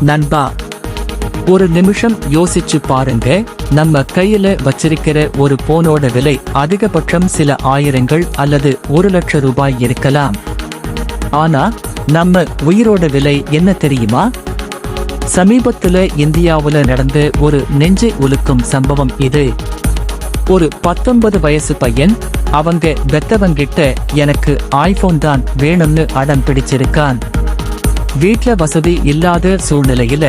நண்பா, ஒரு நிமிஷம் யோசிச்சு பாருங்க. நம்ம கையில வச்சிருக்கிற ஒரு போனோட விலை அதிகபட்சம் சில ஆயிரங்கள் அல்லது 1,00,000 ரூபாய் இருக்கலாம். ஆனா நம்ம உயிரோட விலை என்ன தெரியுமா? சமீபத்துல இந்தியாவுல நடந்த ஒரு நெஞ்சை உலுக்கும் சம்பவம் இது. ஒரு 19 வயசு பையன் அவங்க பெத்தவங்கிட்ட எனக்கு ஐபோன் தான் வேணும்னு அடம் பிடிச்சிருக்கான். வீட்ல வசதி இல்லாத சூழ்நிலையில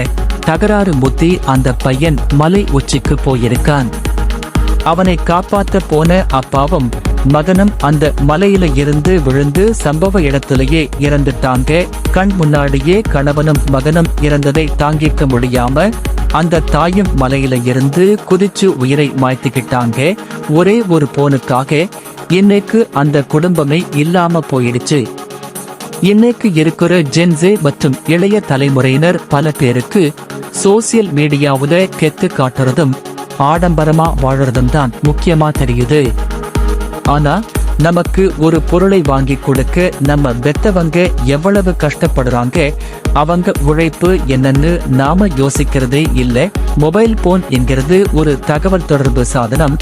தகராறு முத்தி அந்த பையன் மலை உச்சிக்கு போயிருக்கான். அவனை காப்பாத்த போன அப்பாவும் மகனும் அந்த மலையில இருந்து விழுந்து சம்பவ இடத்திலேயே இறந்துட்டாங்க. கண் முன்னாடியே கணவனும் மகனும் இறந்ததை தாங்கிக்க முடியாம அந்த தாயும் மலையில இருந்து குதிச்சு உயிரை மாய்த்துக்கிட்டாங்க. ஒரே ஒரு போனுக்காக இன்னைக்கு அந்த குடும்பமே இல்லாம போயிடுச்சு. இன்னைக்கு இருக்கிற ஜென்ஸே மற்றும் இளைய தலைமுறையினர் பல பேருக்கு சோசியல் மீடியாவுல கெத்து காட்டுறதும் ஆடம்பரமா வாழறதும் தான் முக்கியமா தெரியுது. ஆனா நமக்கு ஒரு பொருளை வாங்கி கொடுக்க நம்ம பெத்தவங்க எவ்வளவு கஷ்டப்படுறாங்க, அவங்க உழைப்பு என்னன்னு நாம யோசிக்கிறதே இல்ல. மொபைல் போன் என்கிறது ஒரு தகவல் தொடர்பு சாதனம்.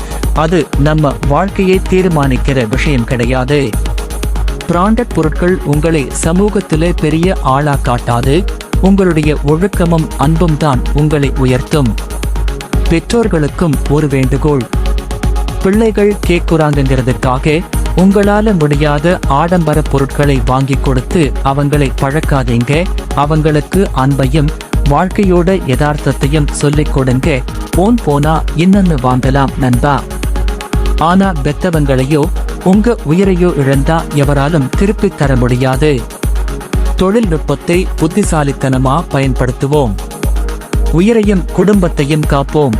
அது நம்ம வாழ்க்கையை தீர்மானிக்கிற விஷயம் கிடையாது. பிராண்டட் பொருட்கள் உங்களை சமூகத்திலே பெரிய ஆளா காட்டாது. உங்களுடைய ஒழுக்கமும் அன்பும் தான் உங்களை உயர்த்தும். பெற்றோர்களுக்கும் ஒரு வேண்டுகோள். பிள்ளைகள் கேட்குறாங்கிறதுக்காக உங்களால முடியாத ஆடம்பர பொருட்களை வாங்கி கொடுத்து அவங்களை பழக்காதீங்க. அவங்களுக்கு அன்பையும் வாழ்க்கையோட யதார்த்தத்தையும் சொல்லிக் கொடுங்க. போனா இன்னொன்னு வாங்கலாம் நண்பா. ஆனா பெத்தவங்களையோ உங்க உயிரையோ இழந்தா எவராலும் திருப்பி தர முடியாது. தொழில்நுட்பத்தை புத்திசாலித்தனமா பயன்படுத்துவோம். உயிரையும் குடும்பத்தையும் காப்போம்.